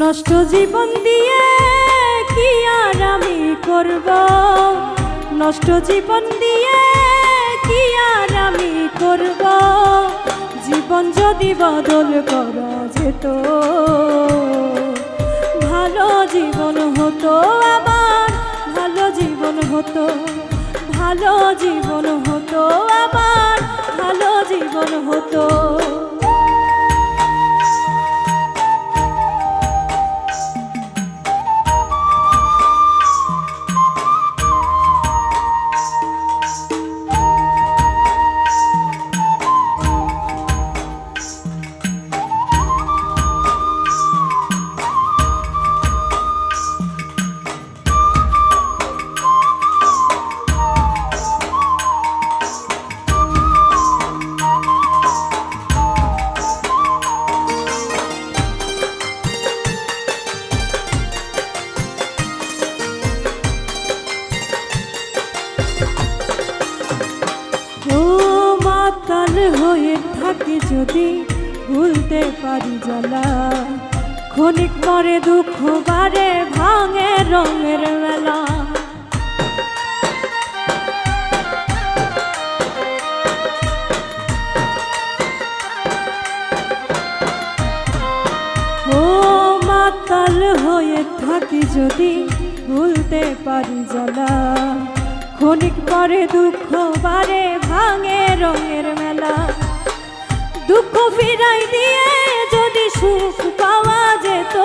নষ্ট জীবন দিয়ে কি আর আমি করব, নষ্ট জীবন দিয়ে কি আর আমি করব। জীবন যদি বদল করা যেত, ভালো জীবন হতো আমার, ভালো জীবন হতো, ভালো জীবন হতো আমার, ভালো জীবন হতো। হয়ে থাকি যদি ভুলতে পারি জ্বালা, ক্ষণিক পরে দুঃখ বারে ভাঙে রঙের মেলা। ও মাতাল হয়ে থাকি যদি ভুলতে পারি জ্বালা, ক্ষণিক পরে দুঃখ বারে ভাঙে রঙের মেলা। দুঃখ ফিরাই দিয়ে যদি সুখ পাওয়া যেত,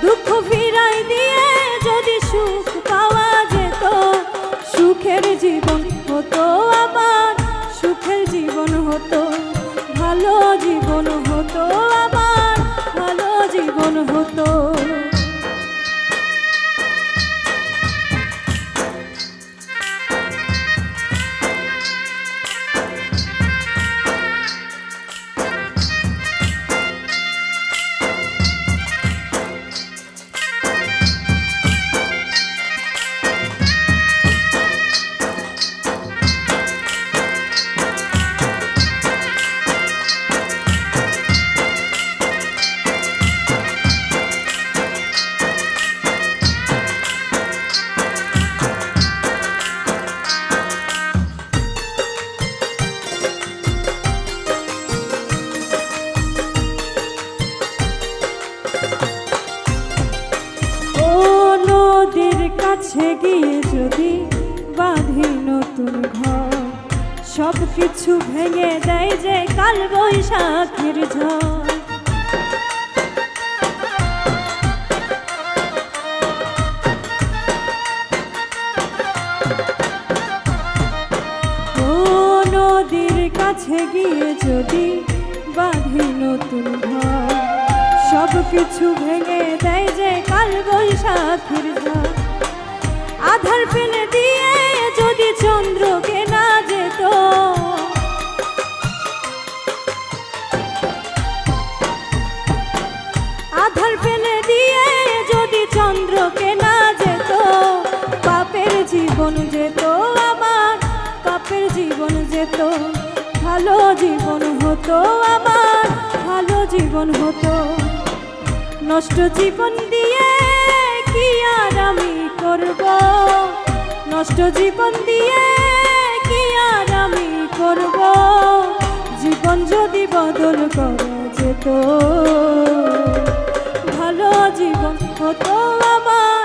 দুঃখ ফিরাই দিয়ে যদি সুখ পাওয়া যেত, সুখের জীবন হতো আমার, সুখের জীবন হতো, ভালো জীবন হতো আমার, ভালো জীবন হতো। কাছে গিয়ে যদি বাঁধি নতুন ঘর, সব কিছু ভেঙে দেয় যে কাল বৈশাখের ঝড়। ও নদীর কাছে গিয়ে যদি বাঁধি নতুন ঘর, সব কিছু ভেঙে দেয় যে কাল বৈশাখের ঝড়। আধার ফেলে দিয়ে যদি চন্দ্রকে না যেত, আধার ফেলে দিয়ে যদি চন্দ্রকে না যেত, পাপের জীবন যেত আমার, পাপের জীবন যেত, ভালো জীবন হতো আমার, ভালো জীবন হতো। নষ্ট জীবন দিয়ে কি আর আমি করব, নষ্ট জীবন দিয়ে কি আর আমি করব। জীবন যদি বদল করা যেত, ভালো জীবন হতো আমার।